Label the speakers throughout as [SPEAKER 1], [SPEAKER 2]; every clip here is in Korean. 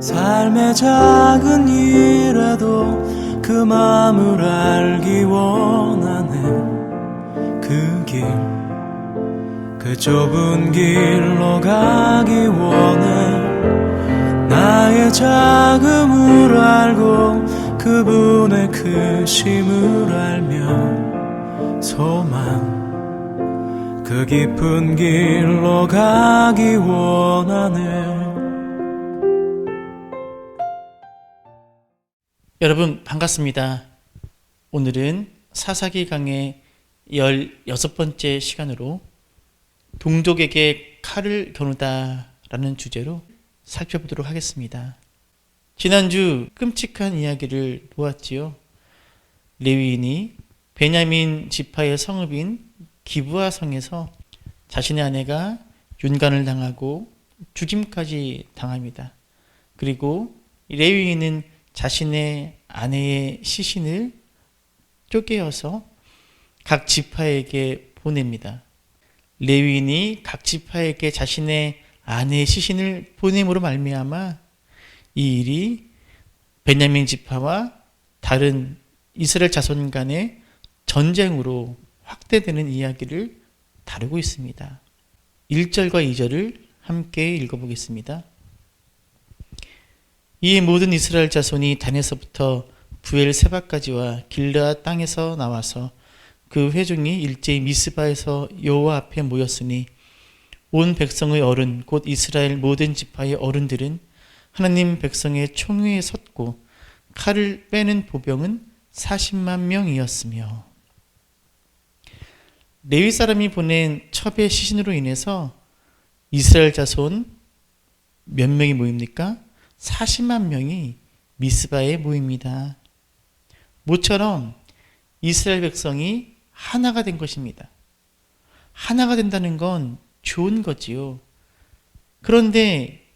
[SPEAKER 1] 삶의 작은 일에도 그 마음을 알기 원하네. 그 길, 그 좁은 길로 가기 원해. 나의 작음을 알고 그분의 크심을 알며 소망, 그 깊은 길로 가기 원하네.
[SPEAKER 2] 여러분 반갑습니다. 오늘은 사사기 강의 16번째 시간으로 동족에게 칼을 겨누다 라는 주제로 살펴보도록 하겠습니다. 지난주 끔찍한 이야기를 보았지요. 레위인이 베냐민 지파의 성읍인 기브아 성에서 자신의 아내가 윤간을 당하고 죽임까지 당합니다. 그리고 레위인은 자신의 아내의 시신을 쪼개어서 각 지파에게 보냅니다. 레위인이 각 지파에게 자신의 아내의 시신을 보냄으로 말미암아 이 일이 베냐민 지파와 다른 이스라엘 자손 간의 전쟁으로 확대되는 이야기를 다루고 있습니다. 1절과 2절을 함께 읽어보겠습니다. 이 모든 이스라엘 자손이 단에서부터 부엘세바까지와 길르앗 땅에서 나와서 그 회중이 일제히 미스바에서 여호와 앞에 모였으니 온 백성의 어른 곧 이스라엘 모든 지파의 어른들은 하나님 백성의 총회에 섰고 칼을 빼는 보병은 40만 명이었으며, 레위 사람이 보낸 첩의 시신으로 인해서 이스라엘 자손 몇 명이 모입니까? 40만 명이 미스바에 모입니다. 모처럼 이스라엘 백성이 하나가 된 것입니다. 하나가 된다는 건 좋은 거지요. 그런데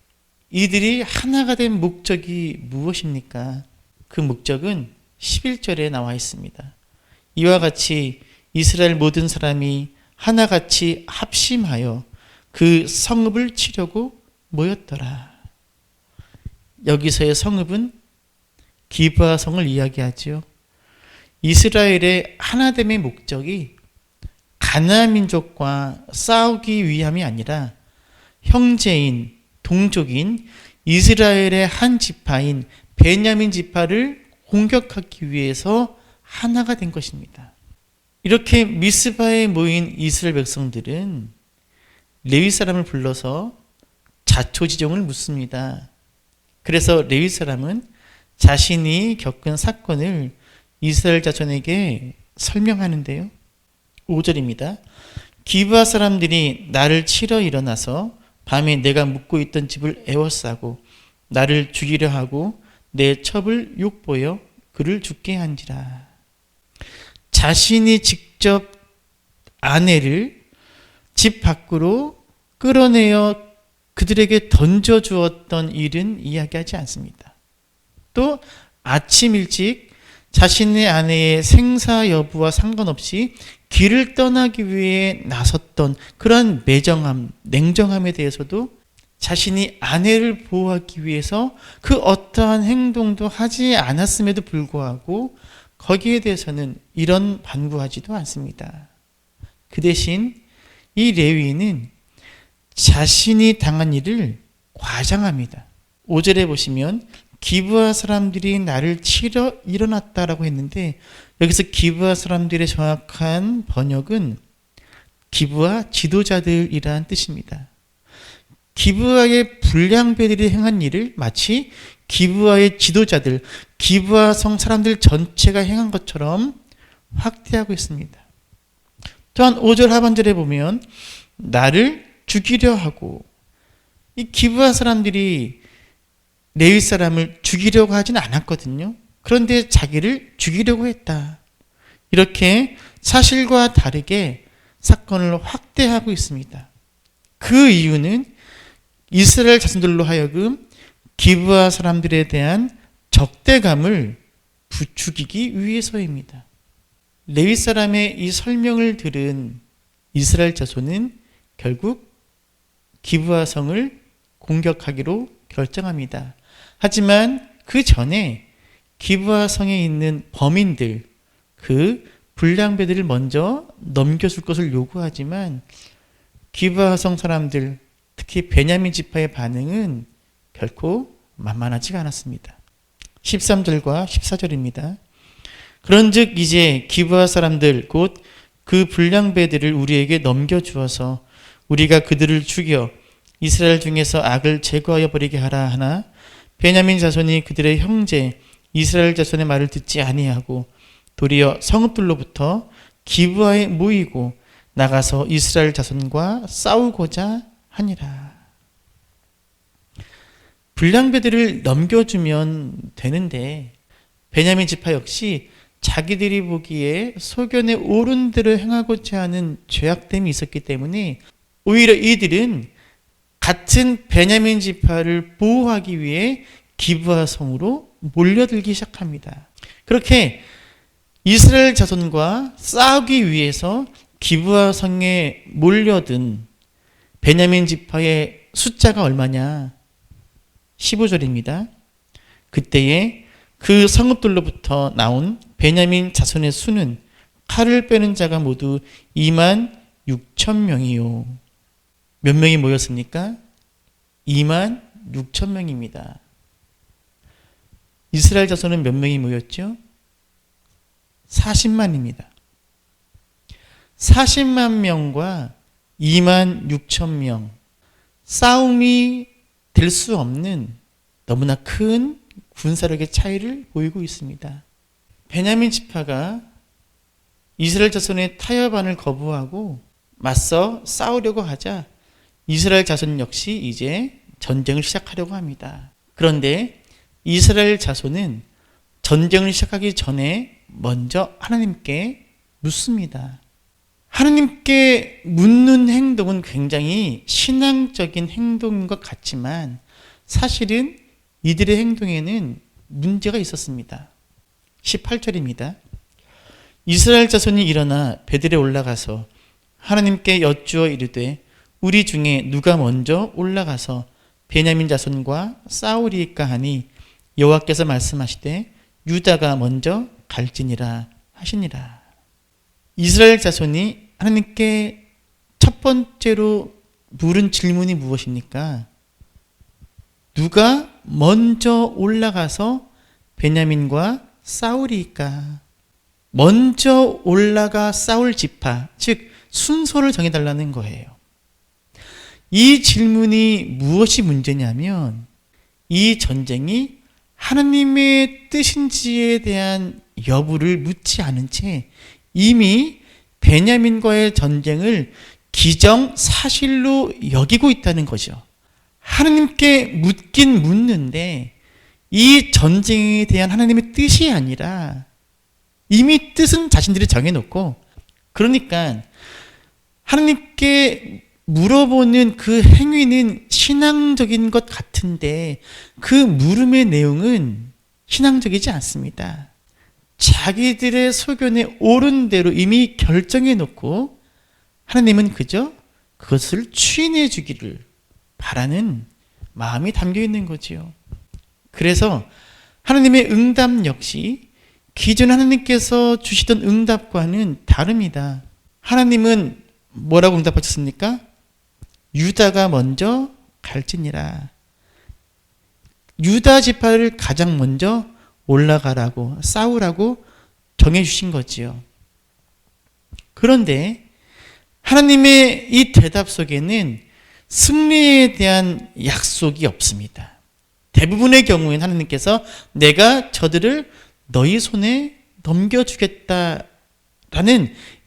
[SPEAKER 2] 이들이 하나가 된 목적이 무엇입니까? 그 목적은 11절에 나와 있습니다. 이와 같이 이스라엘 모든 사람이 하나같이 합심하여 그 성읍을 치려고 모였더라. 여기서의 성읍은 기브아 성을 이야기하지요. 이스라엘의 하나됨의 목적이 가나안 민족과 싸우기 위함이 아니라 형제인, 동족인 이스라엘의 한 지파인 베냐민 지파를 공격하기 위해서 하나가 된 것입니다. 이렇게 미스바에 모인 이스라엘 백성들은 레위 사람을 불러서 자초지종을 묻습니다. 그래서 레위 사람은 자신이 겪은 사건을 이스라엘 자손에게 설명하는데요. 5절입니다. 기브아 사람들이 나를 치러 일어나서 밤에 내가 묵고 있던 집을 에워싸고 나를 죽이려 하고 내 첩을 욕보여 그를 죽게 한지라. 자신이 직접 아내를 집 밖으로 끌어내어 그들에게 던져주었던 일은 이야기하지 않습니다. 또 아침 일찍 자신의 아내의 생사 여부와 상관없이 길을 떠나기 위해 나섰던 그런 매정함, 냉정함에 대해서도 자신이 아내를 보호하기 위해서 그 어떠한 행동도 하지 않았음에도 불구하고 거기에 대해서는 이런 반구하지도 않습니다. 그 대신 이 레위인은 자신이 당한 일을 과장합니다. 5절에 보시면 기브아 사람들이 나를 치러 일어났다라고 했는데, 여기서 기브아 사람들의 정확한 번역은 기브아 지도자들이라는 뜻입니다. 기브아의 불량배들이 행한 일을 마치 기브아의 지도자들, 기브아 성 사람들 전체가 행한 것처럼 확대하고 있습니다. 또한 5절 하반절에 보면 나를 죽이려 하고, 이 기브아 사람들이 레위 사람을 죽이려고 하진 않았거든요. 그런데 자기를 죽이려고 했다. 이렇게 사실과 다르게 사건을 확대하고 있습니다. 그 이유는 이스라엘 자손들로 하여금 기브아 사람들에 대한 적대감을 부추기기 위해서입니다. 레위 사람의 이 설명을 들은 이스라엘 자손은 결국 기브아 성을 공격하기로 결정합니다. 하지만 그 전에 기브아 성에 있는 범인들, 그 불량배들을 먼저 넘겨줄 것을 요구하지만 기브아 성 사람들, 특히 베냐민 지파의 반응은 결코 만만하지가 않았습니다. 13절과 14절입니다. 그런즉 이제 기브아 사람들 곧 그 불량배들을 우리에게 넘겨주어서 우리가 그들을 죽여 이스라엘 중에서 악을 제거하여 버리게 하라 하나 베냐민 자손이 그들의 형제 이스라엘 자손의 말을 듣지 아니하고 도리어 성읍들로부터 기브아에 모이고 나가서 이스라엘 자손과 싸우고자 하니라. 불량배들을 넘겨주면 되는데 베냐민 지파 역시 자기들이 보기에 소견에 옳은 대로 행하고자 하는 죄악됨이 있었기 때문에 오히려 이들은 같은 베냐민 지파를 보호하기 위해 기브아 성으로 몰려들기 시작합니다. 그렇게 이스라엘 자손과 싸우기 위해서 기브아 성에 몰려든 베냐민 지파의 숫자가 얼마냐? 15절입니다. 그때에 그 성읍들로부터 나온 베냐민 자손의 수는 칼을 빼는 자가 모두 2만 6천 명이요. 몇 명이 모였습니까? 2만 6천 명입니다. 이스라엘 자손은 몇 명이 모였죠? 40만입니다. 40만 명과 2만 6천 명. 싸움이 될 수 없는 너무나 큰 군사력의 차이를 보이고 있습니다. 베냐민 지파가 이스라엘 자손의 타협안을 거부하고 맞서 싸우려고 하자 이스라엘 자손 역시 이제 전쟁을 시작하려고 합니다. 그런데 이스라엘 자손은 전쟁을 시작하기 전에 먼저 하나님께 묻습니다. 하나님께 묻는 행동은 굉장히 신앙적인 행동인 것 같지만 사실은 이들의 행동에는 문제가 있었습니다. 18절입니다. 이스라엘 자손이 일어나 베들에 올라가서 하나님께 여쭈어 이르되 우리 중에 누가 먼저 올라가서 베냐민 자손과 싸우리이까 하니 여호와께서 말씀하시되 유다가 먼저 갈지니라 하시니라. 이스라엘 자손이 하나님께 첫 번째로 물은 질문이 무엇입니까? 누가 먼저 올라가서 베냐민과 싸우리이까? 먼저 올라가 싸울 지파, 즉 순서를 정해달라는 거예요. 이 질문이 무엇이 문제냐면 이 전쟁이 하나님의 뜻인지에 대한 여부를 묻지 않은 채 이미 베냐민과의 전쟁을 기정사실로 여기고 있다는 거죠. 하나님께 묻긴 묻는데 이 전쟁에 대한 하나님의 뜻이 아니라 이미 뜻은 자신들이 정해놓고 그러니까 하나님께 물어보는 그 행위는 신앙적인 것 같은데 그 물음의 내용은 신앙적이지 않습니다. 자기들의 소견에 옳은 대로 이미 결정해 놓고 하나님은 그저 그것을 추인해 주기를 바라는 마음이 담겨 있는 거지요. 그래서 하나님의 응답 역시 기존 하나님께서 주시던 응답과는 다릅니다. 하나님은 뭐라고 응답하셨습니까? 유다가 먼저 갈지니라. 유다 지파를 가장 먼저 올라가라고 싸우라고 정해주신 거지요. 그런데 하나님의 이 대답 속에는 승리에 대한 약속이 없습니다. 대부분의 경우에는 하나님께서 내가 저들을 너희 손에 넘겨주겠다라는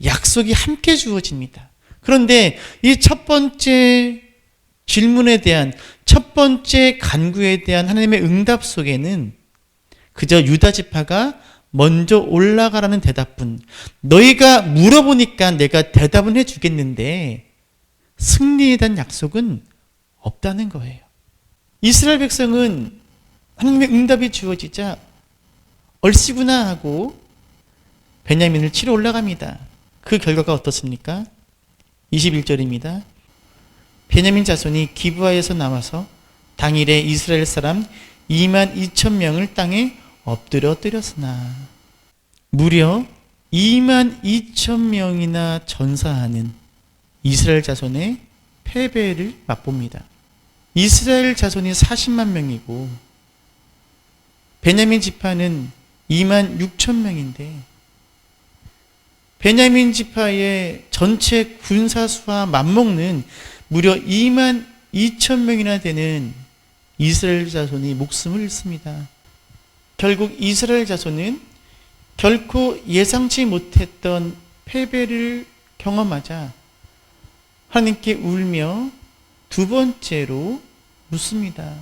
[SPEAKER 2] 약속이 함께 주어집니다. 그런데 이 첫 번째 질문에 대한 첫 번째 간구에 대한 하나님의 응답 속에는 그저 유다 지파가 먼저 올라가라는 대답뿐, 너희가 물어보니까 내가 대답은 해주겠는데 승리에 대한 약속은 없다는 거예요. 이스라엘 백성은 하나님의 응답이 주어지자 얼씨구나 하고 베냐민을 치러 올라갑니다. 그 결과가 어떻습니까? 21절입니다. 베냐민 자손이 기브아에서 나와서 당일에 이스라엘 사람 2만 2천 명을 땅에 엎드려뜨렸으나 무려 2만 2천 명이나 전사하는 이스라엘 자손의 패배를 맛봅니다. 이스라엘 자손이 40만 명이고 베냐민 지파는 2만 6천 명인데 베냐민 지파의 전체 군사수와 맞먹는 무려 2만 2천 명이나 되는 이스라엘 자손이 목숨을 잃습니다. 결국 이스라엘 자손은 결코 예상치 못했던 패배를 경험하자 하나님께 울며 두 번째로 묻습니다.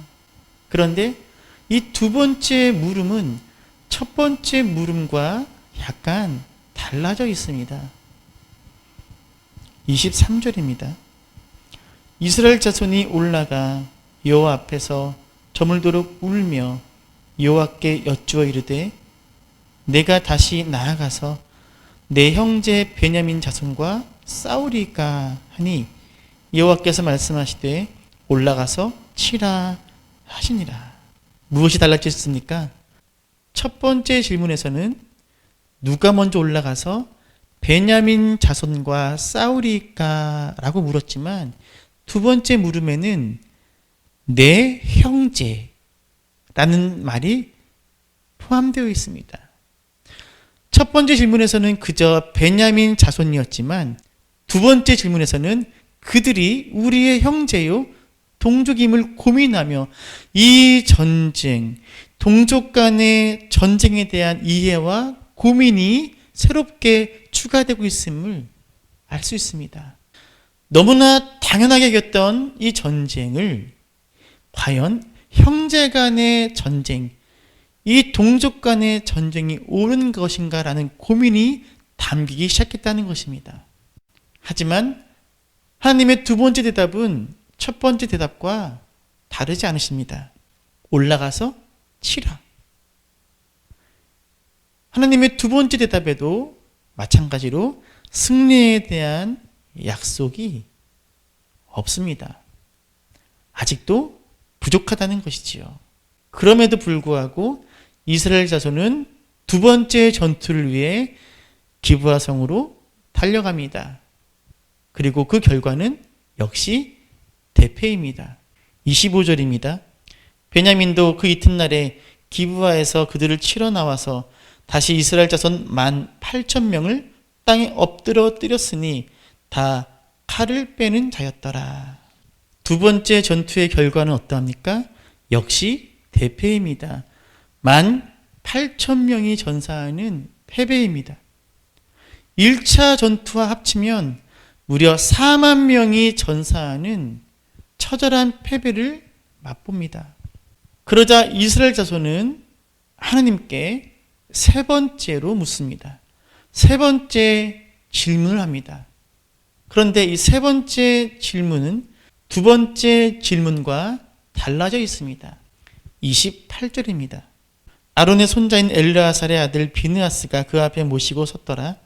[SPEAKER 2] 그런데 이 두 번째 물음은 첫 번째 물음과 약간 달라져 있습니다. 23절입니다. 이스라엘 자손이 올라가 여호와 앞에서 저물도록 울며 여호와께 여쭈어 이르되 내가 다시 나아가서 내 형제 베냐민 자손과 싸우리까 하니 여호와께서 말씀하시되 올라가서 치라 하시니라. 무엇이 달라졌습니까? 첫 번째 질문에서는 누가 먼저 올라가서 베냐민 자손과 싸우리까 라고 물었지만 두 번째 물음에는 내 형제라는 말이 포함되어 있습니다. 첫 번째 질문에서는 그저 베냐민 자손이었지만 두 번째 질문에서는 그들이 우리의 형제요 동족임을 고민하며 이 전쟁, 동족 간의 전쟁에 대한 이해와 고민이 새롭게 추가되고 있음을 알 수 있습니다. 너무나 당연하게 여겼던 이 전쟁을 과연 형제 간의 전쟁, 이 동족 간의 전쟁이 옳은 것인가라는 고민이 담기기 시작했다는 것입니다. 하지만 하나님의 두 번째 대답은 첫 번째 대답과 다르지 않으십니다. 올라가서 치라. 하나님의 두 번째 대답에도 마찬가지로 승리에 대한 약속이 없습니다. 아직도 부족하다는 것이지요. 그럼에도 불구하고 이스라엘 자손은 두 번째 전투를 위해 기브아 성으로 달려갑니다. 그리고 그 결과는 역시 대패입니다. 25절입니다. 베냐민도 그 이튿날에 기브아에서 그들을 치러 나와서 다시 이스라엘 자손 18,000명을 땅에 엎드려뜨렸으니 다 칼을 빼는 자였더라. 두 번째 전투의 결과는 어떠합니까? 역시 대패입니다. 18,000명이 전사하는 패배입니다. 1차 전투와 합치면 무려 4만 명이 전사하는 처절한 패배를 맛봅니다. 그러자 이스라엘 자손은 하나님께 세 번째로 묻습니다. 세 번째 질문을 합니다. 그런데 이 세 번째 질문은 두 번째 질문과 달라져 있습니다. 28절입니다. 아론의 손자인 엘르아살의 아들 비느하스가 그 앞에 모시고 섰더라.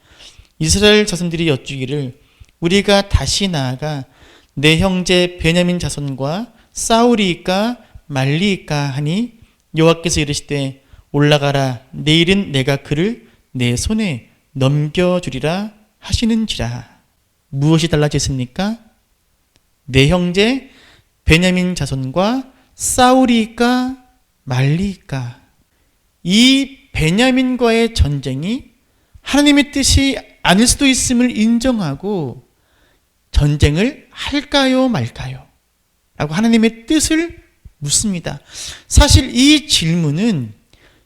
[SPEAKER 2] 이스라엘 자손들이 여쭈기를 우리가 다시 나아가 내 형제 베냐민 자손과 싸우리이까 말리이까 하니 여호와께서 이르시되 올라가라 내일은 내가 그를 내 손에 넘겨주리라 하시는지라. 무엇이 달라졌습니까? 내 형제 베냐민 자손과 싸우리이까 말리이까. 이 베냐민과의 전쟁이 하나님의 뜻이 아닐 수도 있음을 인정하고 전쟁을 할까요 말까요? 라고 하나님의 뜻을 묻습니다. 사실 이 질문은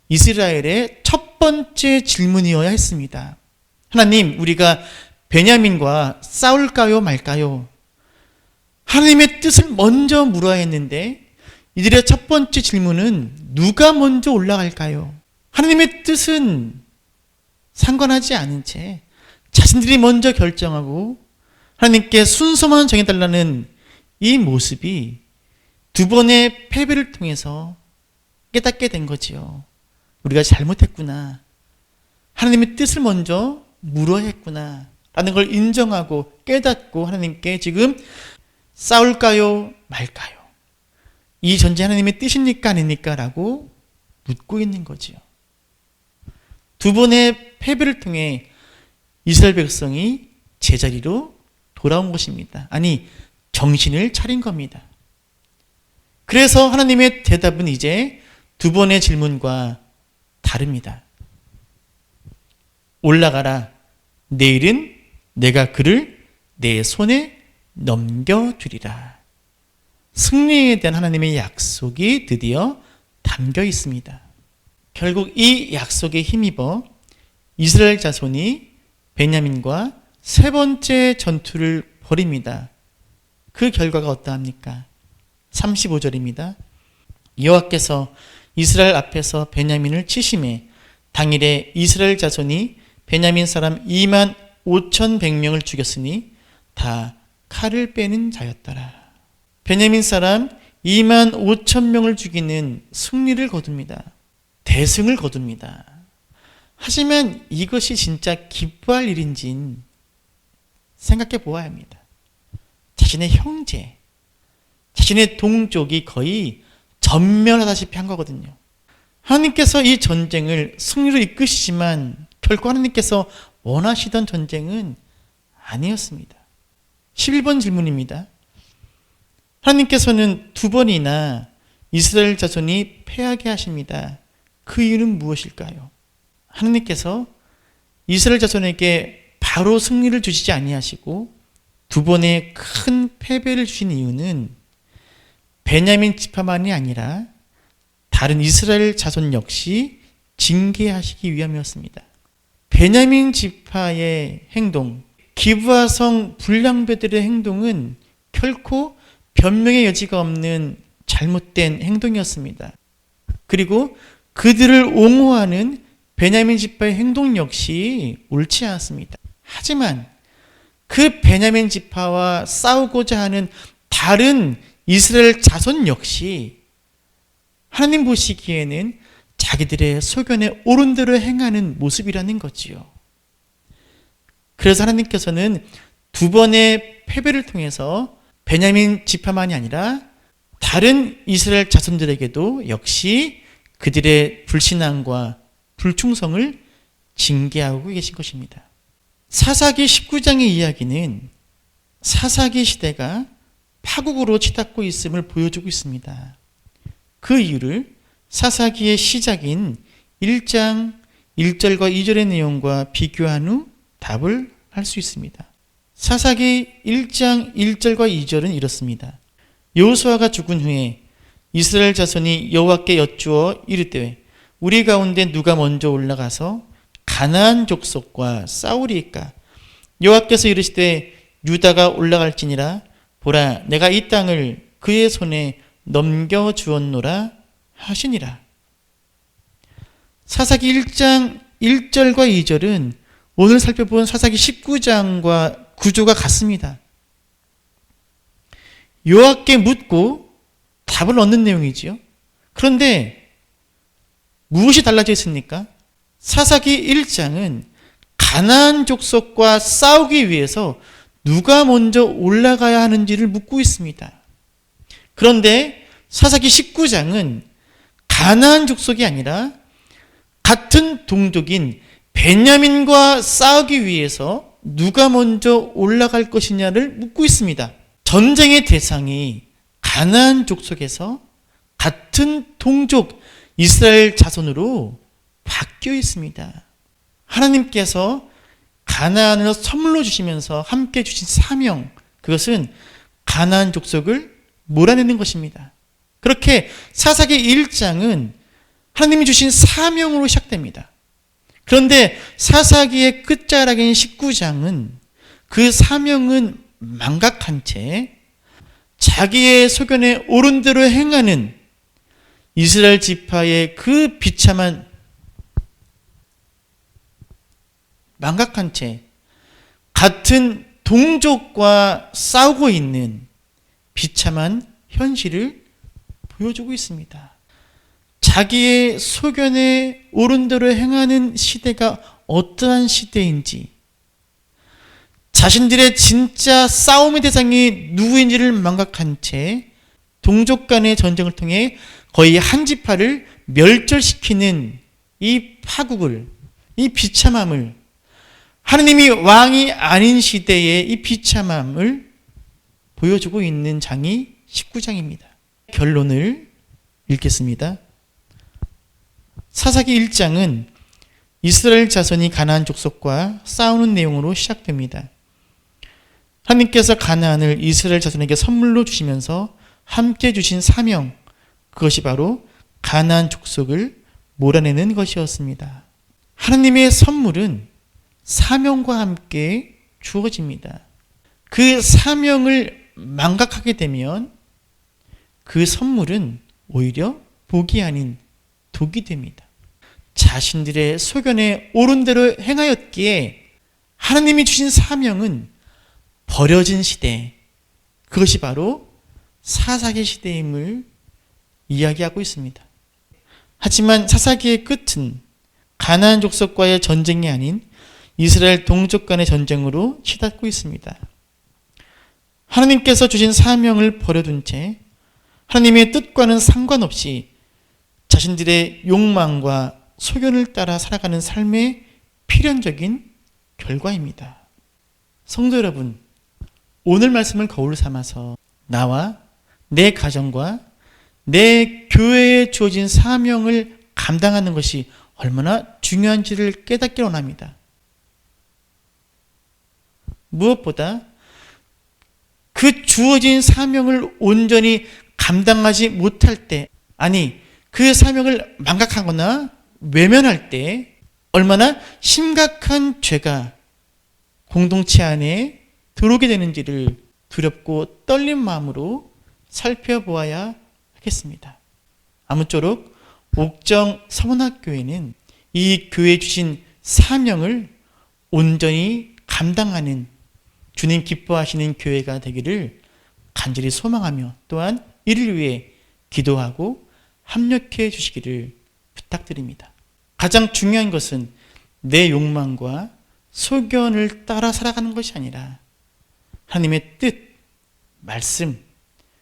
[SPEAKER 2] 이스라엘의 첫 번째 질문이어야 했습니다. 하나님, 우리가 베냐민과 싸울까요 말까요? 하나님의 뜻을 먼저 물어야 했는데 이들의 첫 번째 질문은 누가 먼저 올라갈까요? 하나님의 뜻은 상관하지 않은 채 자신들이 먼저 결정하고 하나님께 순서만 정해달라는 이 모습이 두 번의 패배를 통해서 깨닫게 된 거지요. 우리가 잘못했구나. 하나님의 뜻을 먼저 물어야 했구나. 라는 걸 인정하고 깨닫고 하나님께 지금 싸울까요 말까요? 이 전쟁 하나님의 뜻입니까 아닙니까? 라고 묻고 있는 거지요. 두 번의 패배를 통해 이스라엘 백성이 제자리로 돌아온 것입니다. 아니, 정신을 차린 겁니다. 그래서 하나님의 대답은 이제 두 번의 질문과 다릅니다. 올라가라. 내일은 내가 그를 내 손에 넘겨주리라. 승리에 대한 하나님의 약속이 드디어 담겨 있습니다. 결국 이 약속에 힘입어 이스라엘 자손이 베냐민과 세 번째 전투를 벌입니다. 그 결과가 어떠합니까? 35절입니다. 여호와께서 이스라엘 앞에서 베냐민을 치심해 당일에 이스라엘 자손이 베냐민 사람 2만 5,100명을 죽였으니 다 칼을 빼는 자였더라. 베냐민 사람 2만 5천 명을 죽이는 승리를 거둡니다. 대승을 거둡니다. 하지만 이것이 진짜 기뻐할 일인지는 생각해 보아야 합니다. 자신의 형제, 자신의 동족이 거의 전멸하다시피 한 거거든요. 하나님께서 이 전쟁을 승리로 이끄시지만 결코 하나님께서 원하시던 전쟁은 아니었습니다. 11번 질문입니다. 하나님께서는 두 번이나 이스라엘 자손이 패하게 하십니다. 그 이유는 무엇일까요? 하나님께서 이스라엘 자손에게 바로 승리를 주시지 아니하시고 두 번의 큰 패배를 주신 이유는 베냐민 지파만이 아니라 다른 이스라엘 자손 역시 징계하시기 위함이었습니다. 베냐민 지파의 행동, 기브아성 불량배들의 행동은 결코 변명의 여지가 없는 잘못된 행동이었습니다. 그리고 그들을 옹호하는 베냐민 지파의 행동 역시 옳지 않았습니다. 하지만 그 베냐민 지파와 싸우고자 하는 다른 이스라엘 자손 역시 하나님 보시기에는 자기들의 소견에 옳은 대로 행하는 모습이라는 거지요. 그래서 하나님께서는 두 번의 패배를 통해서 베냐민 지파만이 아니라 다른 이스라엘 자손들에게도 역시 그들의 불신앙과 불충성을 징계하고 계신 것입니다. 사사기 19장의 이야기는 사사기 시대가 파국으로 치닫고 있음을 보여주고 있습니다. 그 이유를 사사기의 시작인 1장 1절과 2절의 내용과 비교한 후 답을 할 수 있습니다. 사사기 1장 1절과 2절은 이렇습니다. 여호수아가 죽은 후에 이스라엘 자손이 여호와께 여쭈어 이르되 우리 가운데 누가 먼저 올라가서 가나안 족속과 싸우리이까? 여호와께서 이르시되 유다가 올라갈지니라. 보라, 내가 이 땅을 그의 손에 넘겨주었노라 하시니라. 사사기 1장 1절과 2절은 오늘 살펴본 사사기 19장과 구조가 같습니다. 여호와께 묻고 답을 얻는 내용이지요. 그런데 무엇이 달라져 있습니까? 사사기 1장은 가나안 족속과 싸우기 위해서 누가 먼저 올라가야 하는지를 묻고 있습니다. 그런데 사사기 19장은 가나안 족속이 아니라 같은 동족인 베냐민과 싸우기 위해서 누가 먼저 올라갈 것이냐를 묻고 있습니다. 전쟁의 대상이 가나안 족속에서 같은 동족 이스라엘 자손으로 바뀌어 있습니다. 하나님께서 가나안을 선물로 주시면서 함께 주신 사명, 그것은 가나안 족속을 몰아내는 것입니다. 그렇게 사사기 1장은 하나님이 주신 사명으로 시작됩니다. 그런데 사사기의 끝자락인 19장은 그 사명은 망각한 채 자기의 소견에 옳은 대로 행하는 이스라엘 지파의 그 비참한 망각한 채 같은 동족과 싸우고 있는 비참한 현실을 보여주고 있습니다. 자기의 소견에 옳은 대로 행하는 시대가 어떠한 시대인지, 자신들의 진짜 싸움의 대상이 누구인지를 망각한 채 동족 간의 전쟁을 통해 거의 한 지파를 멸절시키는 이 파국을, 이 비참함을, 하느님이 왕이 아닌 시대의 이 비참함을 보여주고 있는 장이 19장입니다. 결론을 읽겠습니다. 사사기 1장은 이스라엘 자손이 가나안 족속과 싸우는 내용으로 시작됩니다. 하나님께서 가나안을 이스라엘 자손에게 선물로 주시면서 함께 주신 사명, 그것이 바로 가나안 족속을 몰아내는 것이었습니다. 하나님의 선물은 사명과 함께 주어집니다. 그 사명을 망각하게 되면 그 선물은 오히려 복이 아닌 독이 됩니다. 자신들의 소견에 옳은 대로 행하였기에 하나님이 주신 사명은 버려진 시대, 그것이 바로 사사기 시대임을 이야기하고 있습니다. 하지만 사사기의 끝은 가나안 족속과의 전쟁이 아닌 이스라엘 동족 간의 전쟁으로 치닫고 있습니다. 하나님께서 주신 사명을 버려둔 채 하나님의 뜻과는 상관없이 자신들의 욕망과 소견을 따라 살아가는 삶의 필연적인 결과입니다. 성도 여러분, 오늘 말씀을 거울 삼아서 나와 내 가정과 내 교회에 주어진 사명을 감당하는 것이 얼마나 중요한지를 깨닫기 원합니다. 무엇보다 그 주어진 사명을 온전히 감당하지 못할 때, 아니 그 사명을 망각하거나 외면할 때 얼마나 심각한 죄가 공동체 안에 들어오게 되는지를 두렵고 떨린 마음으로 살펴보아야 하겠습니다. 아무쪼록 옥정 서문학교회는 이 교회에 주신 사명을 온전히 감당하는 주님 기뻐하시는 교회가 되기를 간절히 소망하며 또한 이를 위해 기도하고 합력해 주시기를 부탁드립니다. 가장 중요한 것은 내 욕망과 소견을 따라 살아가는 것이 아니라 하나님의 뜻, 말씀,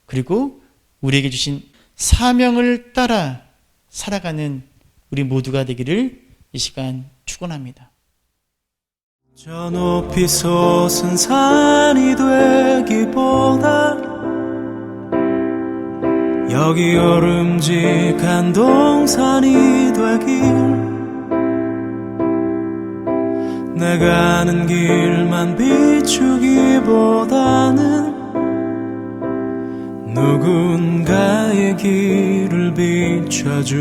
[SPEAKER 2] 그리고 우리에게 주신 사명을 따라 살아가는 우리 모두가 되기를 이 시간 축원합니다.
[SPEAKER 1] 저 높이 솟은 산이 되기보다 여기 오름직한 동산이 되길, 내가 아는 길만 비추기보다는 누군가의 길을 비춰준다면